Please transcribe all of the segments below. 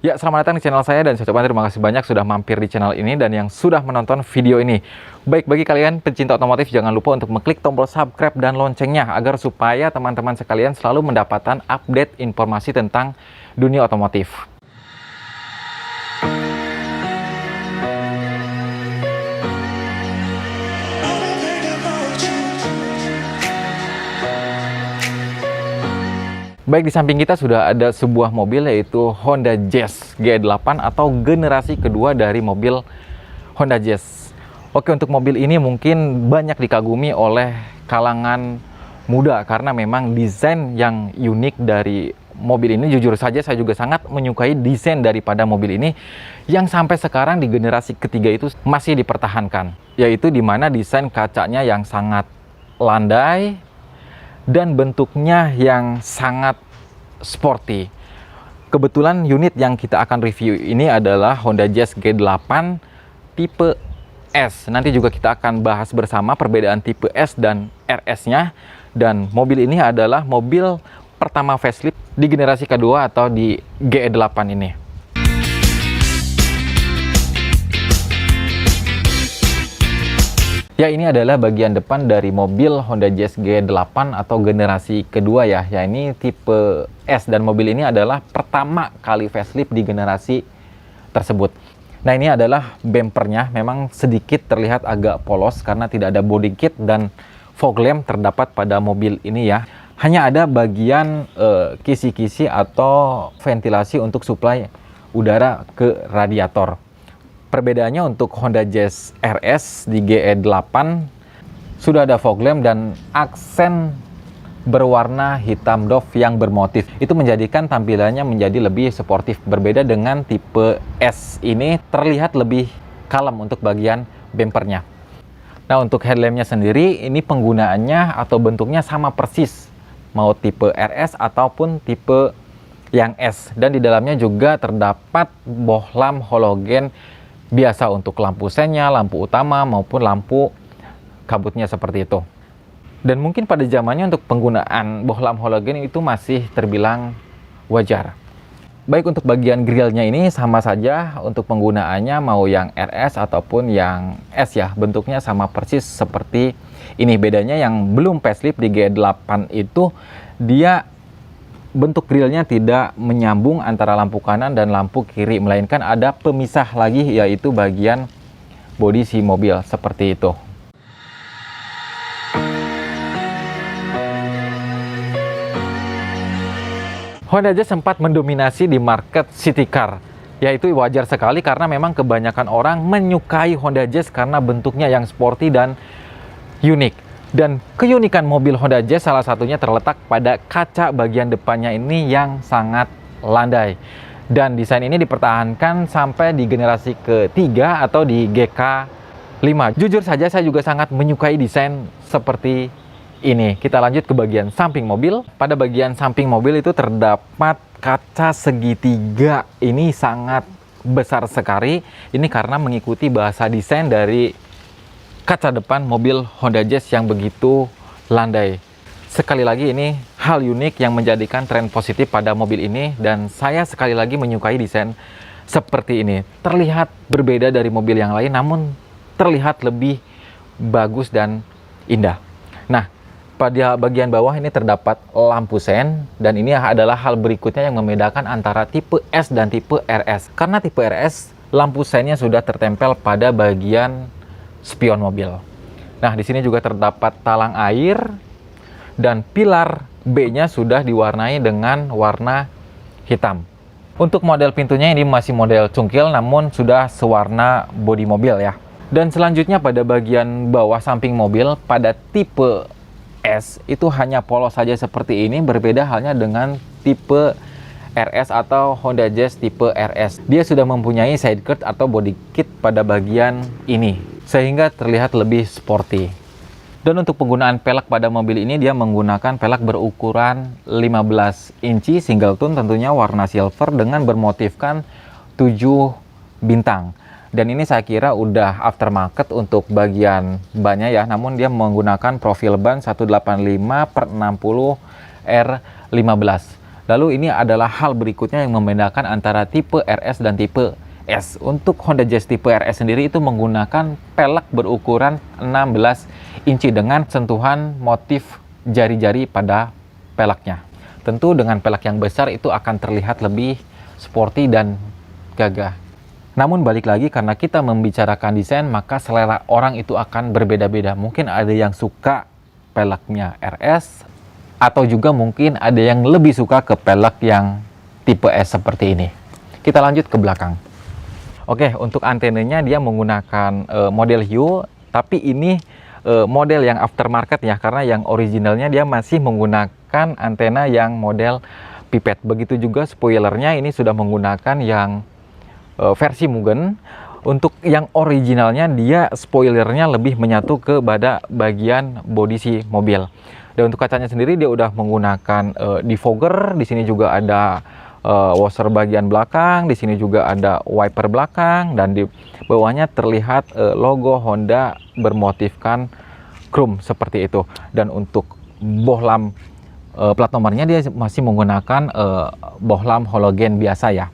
Ya, selamat datang di channel saya dan saya ucapkan terima kasih banyak sudah mampir di channel ini dan yang sudah menonton video ini. Baik, bagi kalian pencinta otomotif, jangan lupa untuk mengklik tombol subscribe dan loncengnya agar supaya teman-teman sekalian selalu mendapatkan update informasi tentang dunia otomotif. Baik, di samping kita sudah ada sebuah mobil yaitu Honda Jazz GE8 atau generasi kedua dari mobil Honda Jazz. Oke, untuk mobil ini mungkin banyak dikagumi oleh kalangan muda karena memang desain yang unik dari mobil ini. Jujur saja saya juga sangat menyukai desain daripada mobil ini yang sampai sekarang di generasi ketiga itu masih dipertahankan, yaitu dimana desain kacanya yang sangat landai dan bentuknya yang sangat sporty. Kebetulan unit yang kita akan review ini adalah Honda Jazz GE8 tipe S. Nanti juga kita akan bahas bersama perbedaan tipe S dan RS-nya. Dan mobil ini adalah mobil pertama facelift di generasi kedua atau di GE8 ini. Ya, ini adalah bagian depan dari mobil Honda Jazz GE8 atau generasi kedua ya. Ya, ini tipe S dan mobil ini adalah pertama kali facelift di generasi tersebut. Nah, ini adalah bempernya, memang sedikit terlihat agak polos karena tidak ada body kit dan fog lamp terdapat pada mobil ini ya. Hanya ada bagian kisi-kisi atau ventilasi untuk suplai udara ke radiator. Perbedaannya untuk Honda Jazz RS di GE8 sudah ada fog lamp dan aksen berwarna hitam doff yang bermotif. Itu menjadikan tampilannya menjadi lebih sportif. Berbeda dengan tipe S ini terlihat lebih kalem untuk bagian bempernya. Nah, untuk headlampnya sendiri ini penggunaannya atau bentuknya sama persis mau tipe RS ataupun tipe yang S. Dan di dalamnya juga terdapat bohlam halogen biasa untuk lampu sennya, lampu utama, maupun lampu kabutnya seperti itu. Dan mungkin pada zamannya untuk penggunaan bohlam halogen itu masih terbilang wajar. Baik, untuk bagian grillnya ini sama saja untuk penggunaannya mau yang RS ataupun yang S ya. Bentuknya sama persis seperti ini. Bedanya yang belum facelift di GE8 itu dia bentuk grillnya tidak menyambung antara lampu kanan dan lampu kiri, melainkan ada pemisah lagi yaitu bagian bodi si mobil seperti itu. Honda Jazz sempat mendominasi di market city car, yaitu wajar sekali karena memang kebanyakan orang menyukai Honda Jazz karena bentuknya yang sporty dan unik. Dan keunikan mobil Honda Jazz salah satunya terletak pada kaca bagian depannya ini yang sangat landai. Dan desain ini dipertahankan sampai di generasi ketiga atau di GK5. Jujur saja saya juga sangat menyukai desain seperti ini. Kita lanjut ke bagian samping mobil. Pada bagian samping mobil itu terdapat kaca segitiga. Ini sangat besar sekali. Ini karena mengikuti bahasa desain dari kaca depan mobil Honda Jazz yang begitu landai. Sekali lagi ini hal unik yang menjadikan tren positif pada mobil ini dan saya sekali lagi menyukai desain seperti ini. Terlihat berbeda dari mobil yang lain namun terlihat lebih bagus dan indah. Nah, pada bagian bawah ini terdapat lampu sen dan ini adalah hal berikutnya yang membedakan antara tipe S dan tipe RS. Karena tipe RS lampu sennya sudah tertempel pada bagian spion mobil. Nah, di sini juga terdapat talang air dan pilar B-nya sudah diwarnai dengan warna hitam. Untuk model pintunya ini masih model cungkil namun sudah sewarna bodi mobil ya. Dan selanjutnya pada bagian bawah samping mobil pada tipe S itu hanya polos saja seperti ini, berbeda halnya dengan tipe RS atau Honda Jazz tipe RS. Dia sudah mempunyai side skirt atau body kit pada bagian ini, sehingga terlihat lebih sporty. Dan untuk penggunaan pelek pada mobil ini dia menggunakan pelek berukuran 15 inci single tone, tentunya warna silver dengan bermotifkan 7 bintang. Dan ini saya kira udah aftermarket untuk bagian bannya ya, namun dia menggunakan profil ban 185/60 R15. Lalu ini adalah hal berikutnya yang membedakan antara tipe RS dan tipe S. Untuk Honda Jazz tipe RS sendiri itu menggunakan pelek berukuran 16 inci dengan sentuhan motif jari-jari pada peleknya. Tentu dengan pelek yang besar itu akan terlihat lebih sporty dan gagah. Namun balik lagi, karena kita membicarakan desain, maka selera orang itu akan berbeda-beda. Mungkin ada yang suka peleknya RS, atau juga mungkin ada yang lebih suka ke pelek yang tipe S seperti ini. Kita lanjut ke belakang. Oke, untuk antenanya dia menggunakan model Hue, tapi ini model yang aftermarket ya, karena yang originalnya dia masih menggunakan antena yang model pipet. Begitu juga spoilernya ini sudah menggunakan yang versi Mugen. Untuk yang originalnya dia spoilernya lebih menyatu ke pada bagian bodi si mobil. Dan untuk kacanya sendiri dia udah menggunakan defogger. Di sini juga ada washer bagian belakang, di sini juga ada wiper belakang, dan di bawahnya terlihat logo Honda bermotifkan chrome seperti itu. Dan untuk bohlam plat nomornya dia masih menggunakan bohlam halogen biasa ya.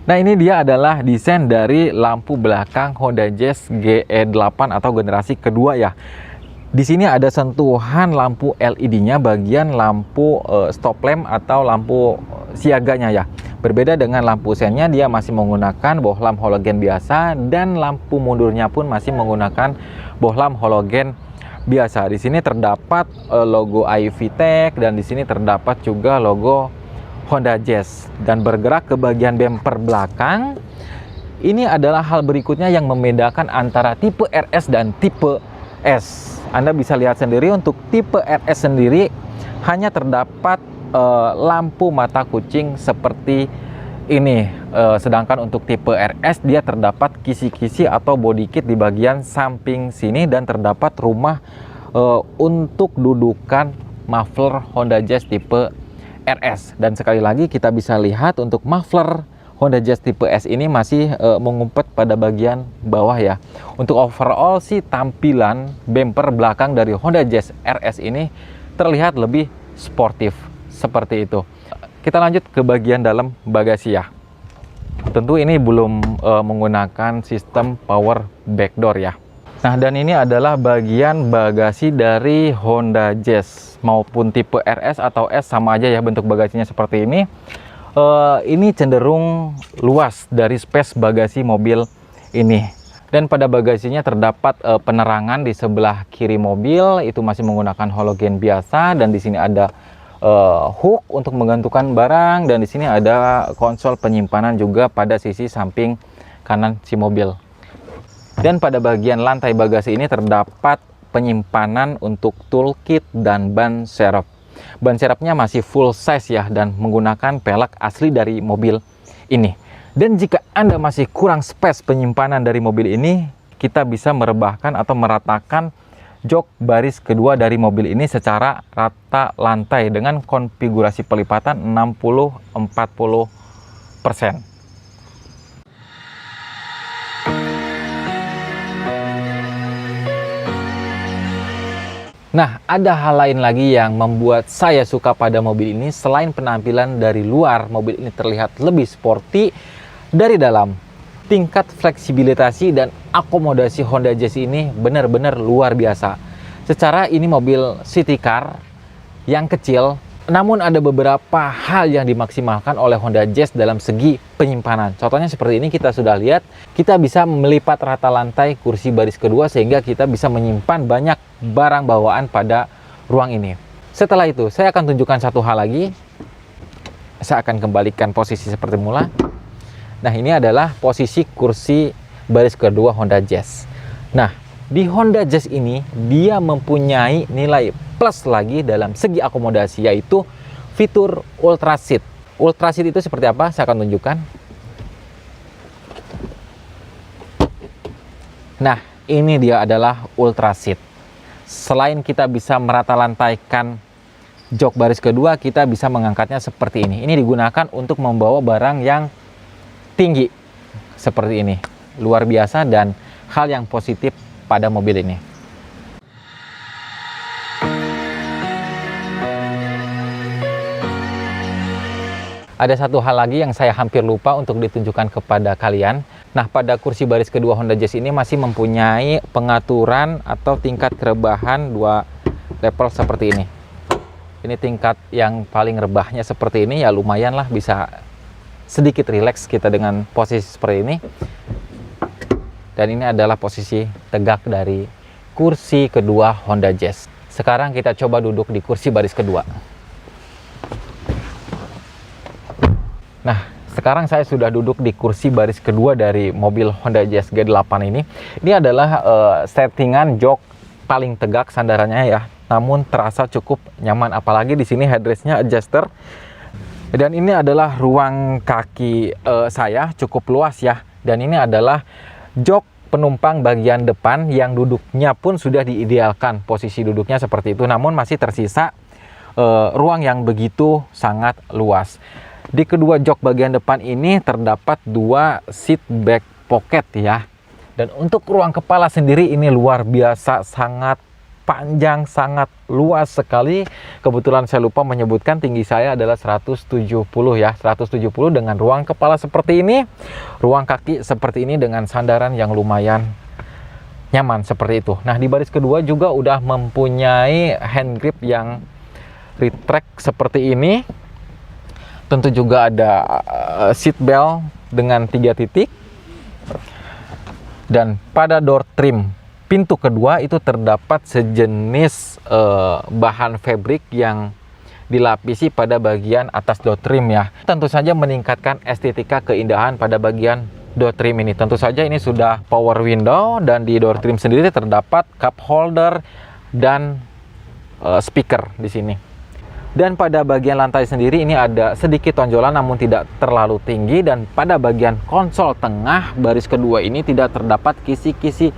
Nah, ini dia adalah desain dari lampu belakang Honda Jazz GE8 atau generasi kedua ya. Di sini ada sentuhan lampu LED-nya bagian lampu stop lamp atau lampu siaganya ya. Berbeda dengan lampu sennya, dia masih menggunakan bohlam halogen biasa, dan lampu mundurnya pun masih menggunakan bohlam halogen biasa. Di sini terdapat logo iVTEC, dan di sini terdapat juga logo Honda Jazz. Dan bergerak ke bagian bumper belakang, ini adalah hal berikutnya yang membedakan antara tipe RS dan tipe S. Anda bisa lihat sendiri, untuk tipe RS sendiri hanya terdapat lampu mata kucing seperti ini. Sedangkan untuk tipe RS dia terdapat kisi-kisi atau body kit di bagian samping sini, dan terdapat rumah untuk dudukan muffler Honda Jazz tipe RS. Dan sekali lagi kita bisa lihat untuk muffler Honda Jazz tipe S ini masih mengumpet pada bagian bawah ya. Untuk overall sih tampilan bumper belakang dari Honda Jazz RS ini terlihat lebih sportif seperti itu. Kita lanjut ke bagian dalam bagasi ya. Tentu ini belum menggunakan sistem power backdoor ya. Nah, dan ini adalah bagian bagasi dari Honda Jazz, maupun tipe RS atau S sama aja ya bentuk bagasinya seperti ini. Ini cenderung luas dari space bagasi mobil ini. Dan pada bagasinya terdapat penerangan di sebelah kiri mobil, itu masih menggunakan halogen biasa, dan di sini ada hook untuk menggantungkan barang, dan di sini ada konsol penyimpanan juga pada sisi samping kanan si mobil. Dan pada bagian lantai bagasi ini terdapat penyimpanan untuk toolkit dan ban serep. Ban serepnya masih full size ya, dan menggunakan pelek asli dari mobil ini. Dan jika Anda masih kurang space penyimpanan dari mobil ini, kita bisa merebahkan atau meratakan jok baris kedua dari mobil ini secara rata lantai dengan konfigurasi pelipatan 60-40%. Nah, ada hal lain lagi yang membuat saya suka pada mobil ini. Selain penampilan dari luar, mobil ini terlihat lebih sporty dari dalam. Tingkat fleksibilitas dan akomodasi Honda Jazz ini benar-benar luar biasa. Secara ini mobil city car yang kecil, namun ada beberapa hal yang dimaksimalkan oleh Honda Jazz dalam segi penyimpanan. Contohnya seperti ini, kita sudah lihat, kita bisa melipat rata lantai kursi baris kedua sehingga kita bisa menyimpan banyak barang bawaan pada ruang ini. Setelah itu, saya akan tunjukkan satu hal lagi. Saya akan kembalikan posisi seperti mula. Nah, ini adalah posisi kursi baris kedua Honda Jazz. Nah, di Honda Jazz ini, dia mempunyai nilai plus lagi dalam segi akomodasi, yaitu fitur Ultra Seat. Ultra Seat itu seperti apa? Saya akan tunjukkan. Nah, ini dia adalah Ultra Seat. Selain kita bisa merata lantaikan jok baris kedua, kita bisa mengangkatnya seperti ini. Ini digunakan untuk membawa barang yang tinggi seperti ini. Luar biasa dan hal yang positif pada mobil ini. Ada satu hal lagi yang saya hampir lupa untuk ditunjukkan kepada kalian. Nah, pada kursi baris kedua Honda Jazz ini masih mempunyai pengaturan atau tingkat kerebahan 2 level seperti ini. Ini tingkat yang paling rebahnya seperti ini, ya lumayan lah, bisa sedikit rileks kita dengan posisi seperti ini. Dan ini adalah posisi tegak dari kursi kedua Honda Jazz. Sekarang kita coba duduk di kursi baris kedua. Nah, sekarang saya sudah duduk di kursi baris kedua dari mobil Honda Jazz G8 ini. Ini adalah settingan jok paling tegak sandarannya ya, namun terasa cukup nyaman, apalagi di sini headrestnya adjuster. Dan ini adalah ruang kaki saya cukup luas ya. Dan ini adalah jok penumpang bagian depan yang duduknya pun sudah diidealkan posisi duduknya seperti itu, namun masih tersisa ruang yang begitu sangat luas. Di kedua jok bagian depan ini terdapat 2 seat back pocket ya. Dan untuk ruang kepala sendiri ini luar biasa, sangat panjang, sangat luas sekali. Kebetulan saya lupa menyebutkan tinggi saya adalah 170 ya, 170 dengan ruang kepala seperti ini, ruang kaki seperti ini dengan sandaran yang lumayan nyaman seperti itu. Nah, di baris kedua juga udah mempunyai hand grip yang retract seperti ini. Tentu juga ada seat belt dengan 3 titik. Dan pada door trim pintu kedua itu terdapat sejenis bahan fabric yang dilapisi pada bagian atas door trim ya. Tentu saja meningkatkan estetika keindahan pada bagian door trim ini. Tentu saja ini sudah power window, dan di door trim sendiri terdapat cup holder dan speaker di sini. Dan pada bagian lantai sendiri ini ada sedikit tonjolan namun tidak terlalu tinggi, dan pada bagian konsol tengah baris kedua ini tidak terdapat kisi-kisi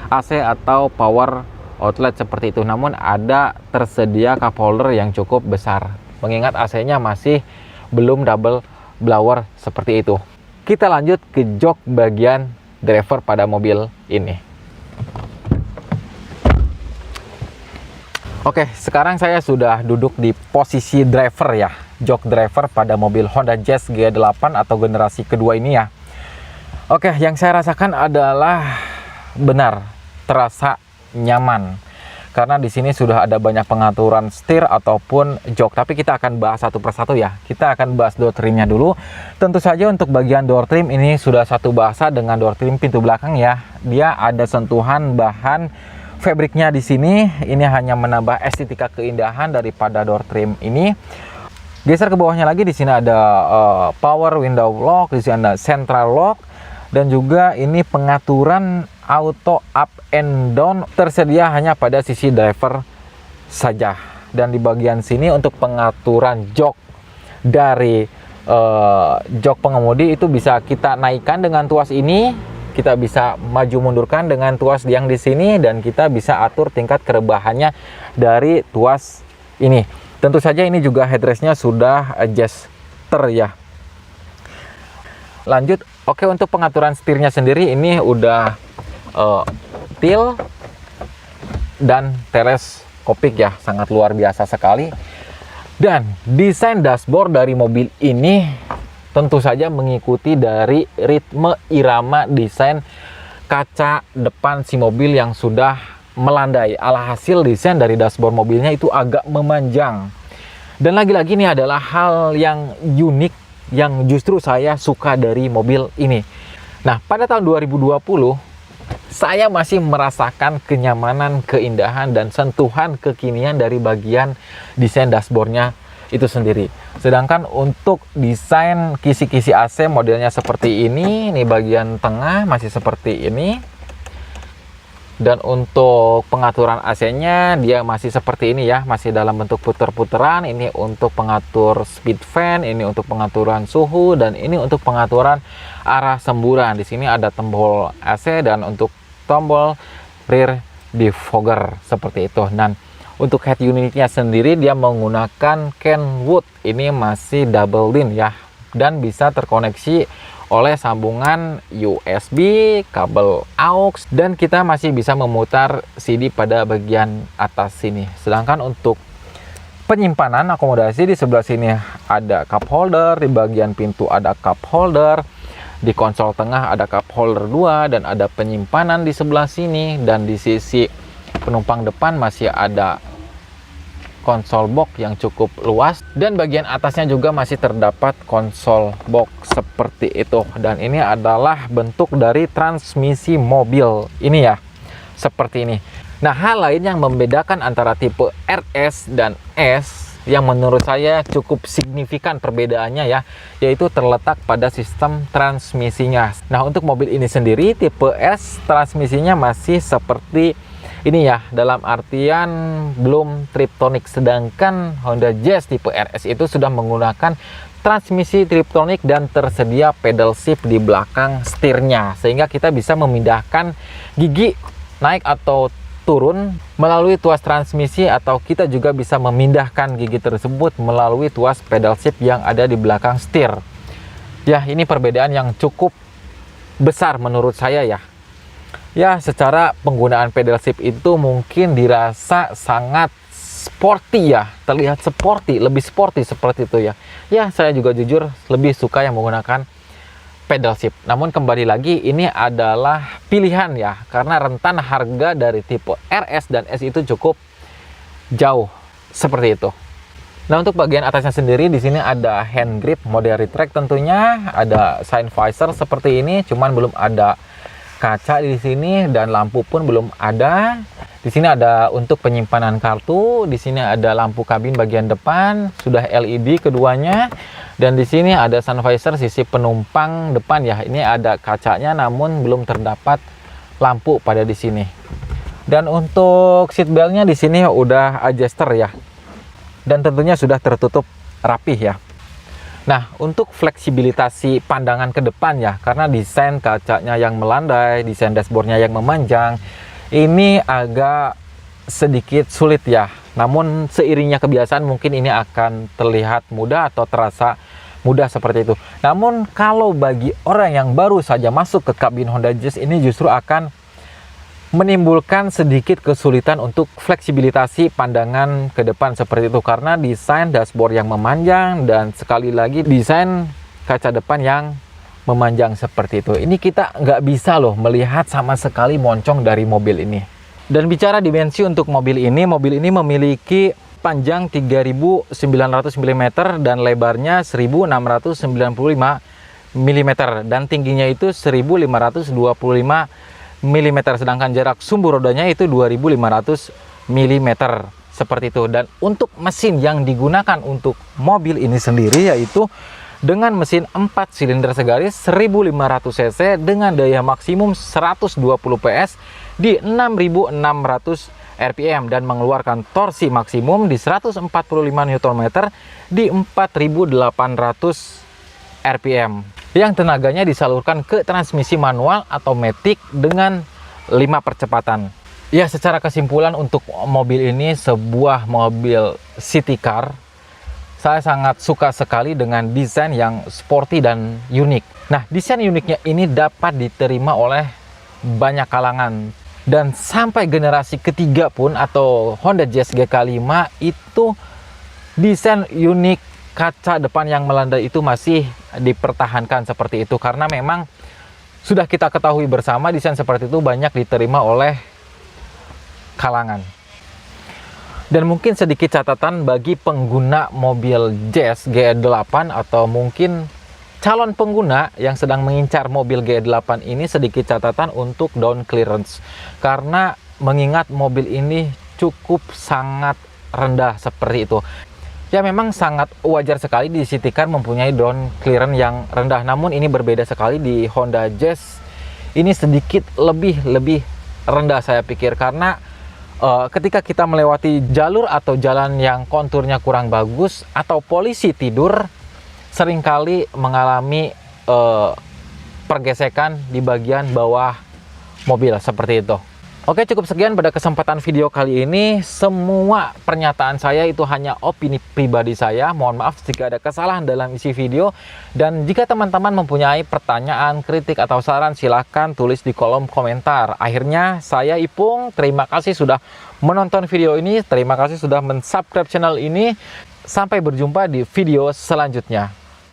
AC atau power outlet seperti itu, namun ada tersedia cup holder yang cukup besar, mengingat AC-nya masih belum double blower seperti itu. Kita lanjut ke jok bagian driver pada mobil ini. Oke, sekarang saya sudah duduk di posisi driver ya, jok driver pada mobil Honda Jazz G8 atau generasi kedua ini ya. Oke, yang saya rasakan adalah benar terasa nyaman, karena di sini sudah ada banyak pengaturan setir ataupun jok. Tapi kita akan bahas satu persatu ya. Kita akan bahas door trimnya dulu. Tentu saja untuk bagian door trim ini sudah satu bahasa dengan door trim pintu belakang ya. Dia ada sentuhan bahan fabriknya di sini. Ini hanya menambah estetika keindahan daripada door trim ini. Geser ke bawahnya lagi, di sini ada power window lock, di sini ada central lock, dan juga ini pengaturan auto up and down tersedia hanya pada sisi driver saja. Dan di bagian sini untuk pengaturan jok dari jok pengemudi itu bisa kita naikkan dengan tuas ini. Kita bisa maju mundurkan dengan tuas yang di sini, dan kita bisa atur tingkat kerebahannya dari tuas ini. Tentu saja ini juga headrestnya sudah adjuster ya. Lanjut, oke, untuk pengaturan setirnya sendiri ini udah tilt dan teleskopik ya, sangat luar biasa sekali. Dan desain dashboard dari mobil ini tentu saja mengikuti dari ritme irama desain kaca depan si mobil yang sudah melandai. Alhasil desain dari dashboard mobilnya itu agak memanjang. Dan lagi-lagi ini adalah hal yang unik yang justru saya suka dari mobil ini. Nah, pada tahun 2020 saya masih merasakan kenyamanan, keindahan, dan sentuhan kekinian dari bagian desain dashboardnya itu sendiri. Sedangkan untuk desain kisi-kisi AC modelnya seperti ini bagian tengah masih seperti ini. Dan untuk pengaturan AC-nya dia masih seperti ini ya, masih dalam bentuk puter-puteran. Ini untuk pengatur speed fan, ini untuk pengaturan suhu, dan ini untuk pengaturan arah semburan. Di sini ada tombol AC dan untuk tombol rear defogger seperti itu. Dan untuk head unitnya sendiri dia menggunakan Kenwood, ini masih double DIN ya, dan bisa terkoneksi oleh sambungan USB, kabel aux, dan kita masih bisa memutar CD pada bagian atas sini. Sedangkan untuk penyimpanan akomodasi. Di sebelah sini ada cup holder, di bagian pintu ada cup holder, di konsol tengah ada cup holder 2, dan ada penyimpanan di sebelah sini, dan di sisi penumpang depan masih ada konsol box yang cukup luas, dan bagian atasnya juga masih terdapat konsol box seperti itu. Dan ini adalah bentuk dari transmisi mobil ini ya, seperti ini. Nah, hal lain yang membedakan antara tipe RS dan S yang menurut saya cukup signifikan perbedaannya ya, yaitu terletak pada sistem transmisinya. Nah, untuk mobil ini sendiri tipe S transmisinya masih seperti ini ya, dalam artian belum triptonic, sedangkan Honda Jazz tipe RS itu sudah menggunakan transmisi triptonic dan tersedia pedal shift di belakang setirnya, sehingga kita bisa memindahkan gigi naik atau turun melalui tuas transmisi, atau kita juga bisa memindahkan gigi tersebut melalui tuas pedal shift yang ada di belakang setir. Ya, ini perbedaan yang cukup besar menurut saya ya. Ya, secara penggunaan pedal shift itu mungkin dirasa sangat sporty ya, terlihat sporty, lebih sporty seperti itu ya. Ya, saya juga jujur lebih suka yang menggunakan pedal shift. Namun kembali lagi, ini adalah pilihan ya, karena rentan harga dari tipe RS dan S itu cukup jauh seperti itu. Nah, untuk bagian atasnya sendiri di sini ada hand grip mode retract tentunya, ada sign visor seperti ini, cuman belum ada kaca di sini, dan lampu pun belum ada. Di sini ada untuk penyimpanan kartu, di sini ada lampu kabin bagian depan, sudah LED keduanya, dan di sini ada sun visor sisi penumpang depan ya. Ini ada kacanya namun belum terdapat lampu pada di sini. Dan untuk seat beltnya di sini udah adjuster ya. Dan tentunya sudah tertutup rapih ya. Nah, untuk fleksibilitasi pandangan ke depan ya, karena desain kacanya yang melandai, desain dashboardnya yang memanjang, ini agak sedikit sulit ya. Namun seiringnya kebiasaan mungkin ini akan terlihat mudah atau terasa mudah seperti itu. Namun kalau bagi orang yang baru saja masuk ke kabin Honda Jazz, ini justru akan menimbulkan sedikit kesulitan untuk fleksibilitasi pandangan ke depan seperti itu, karena desain dashboard yang memanjang dan sekali lagi desain kaca depan yang memanjang seperti itu. Ini kita nggak bisa loh melihat sama sekali moncong dari mobil ini. Dan bicara dimensi untuk mobil ini memiliki panjang 3.900 mm dan lebarnya 1.695 mm, dan tingginya itu 1.525 mm, sedangkan jarak sumbu rodanya itu 2.500 mm seperti itu. Dan untuk mesin yang digunakan untuk mobil ini sendiri yaitu dengan mesin 4 silinder segaris 1500 cc dengan daya maksimum 120 PS di 6.600 rpm dan mengeluarkan torsi maksimum di 145 Nm di 4.800 rpm. Yang tenaganya disalurkan ke transmisi manual atau matic dengan 5 percepatan. Ya, secara kesimpulan untuk mobil ini sebuah mobil city car. Saya sangat suka sekali dengan desain yang sporty dan unik. Nah, desain uniknya ini dapat diterima oleh banyak kalangan. Dan sampai generasi ketiga pun atau Honda Jazz GK5 itu desain unik kaca depan yang melandai itu masih dipertahankan seperti itu, karena memang sudah kita ketahui bersama desain seperti itu banyak diterima oleh kalangan. Dan mungkin sedikit catatan bagi pengguna mobil Jazz GE8 atau mungkin calon pengguna yang sedang mengincar mobil GE8 ini, sedikit catatan untuk down clearance, karena mengingat mobil ini cukup sangat rendah seperti itu. Ya, memang sangat wajar sekali di city car mempunyai down clearance yang rendah, namun ini berbeda sekali di Honda Jazz. Ini sedikit lebih rendah saya pikir, karena ketika kita melewati jalur atau jalan yang konturnya kurang bagus atau polisi tidur, seringkali mengalami pergesekan di bagian bawah mobil seperti itu. Oke, cukup sekian pada kesempatan video kali ini. Semua pernyataan saya itu hanya opini pribadi saya. Mohon maaf jika ada kesalahan dalam isi video. Dan jika teman-teman mempunyai pertanyaan, kritik, atau saran, silahkan tulis di kolom komentar. Akhirnya, saya Ipung, terima kasih sudah menonton video ini. Terima kasih sudah men-subscribe channel ini. Sampai berjumpa di video selanjutnya.